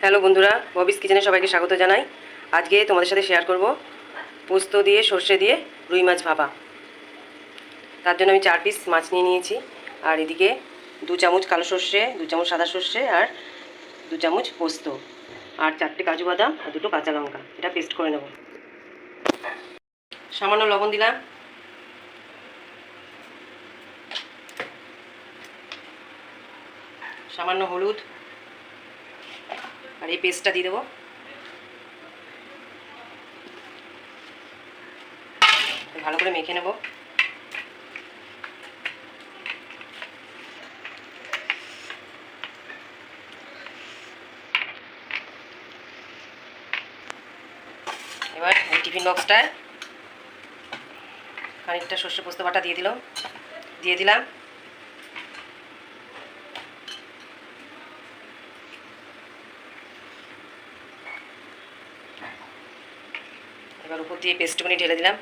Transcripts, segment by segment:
Hello বন্ধুরা, ববিস কিচেনে সবাইকে স্বাগত জানাই। আজকে তোমাদের সাথে শেয়ার করব পোস্ত দিয়ে সর্ষে দিয়ে রুই মাছ ভাপা। তার জন্য আমি 4 পিস মাছ নিয়ে নিয়েছি, আর এদিকে 2 চামচ কালো সর্ষে, 2 চামচ সাদা সর্ষে, আর 2 চামচ পোস্ত, আর 4টে কাজু বাদাম, আর 2টো কাঁচা লঙ্কা। এটা পেস্ট করে নেব। সামান্য লবণ দিলাম, সামান্য হলুদ, আর এই পেস্টটা দিয়ে দেবো। ভালো করে মেখে নেব। এবার এই টিফিন বক্সটায় খানিকটা সর্ষে পোস্ত বাটা দিয়ে দিলাম। এবার উপর দিয়ে পেস্টগুলি ঢেলে দিলাম।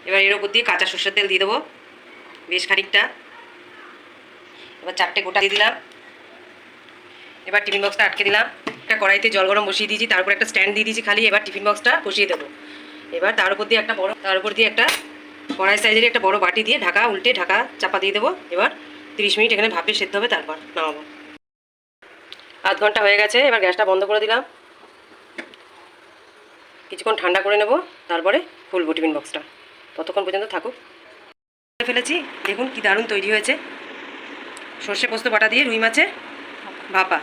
এবার এর উপর দিয়ে কাঁচা সর্ষের তেল দিয়ে দেবো বেশ খানিকটা। এবার 4টে গোটা দিয়ে দিলাম। এবার টিফিন বক্সটা আটকে দিলাম। একটা কড়াইতে জল গরম বসিয়ে দিয়েছি, তার উপর একটা স্ট্যান্ড দিয়ে দিয়েছি খালি। এবার টিফিন বক্সটা বসিয়ে দেবো। এবার তার উপর দিয়ে একটা কড়াই সাইজের একটা বড় বাটি দিয়ে ঢাকা উল্টে ঢাকা চাপা দিয়ে দেবো। এবার 30 মিনিট এখানে ভাপে সেদ্ধ হবে, তারপর নামাবো। আধ ঘন্টা হয়ে গেছে। এবার গ্যাসটা বন্ধ করে দিলাম। কিছুক্ষণ ঠান্ডা করে নেব, তারপরে খুলবো টিফিন বক্সটা। ততক্ষণ পর্যন্ত থাকুক। ফেলেছি, দেখুন কি দারুণ তৈরি হয়েছে সর্ষে পোস্ত বাটা দিয়ে রুই মাছের ভাপা।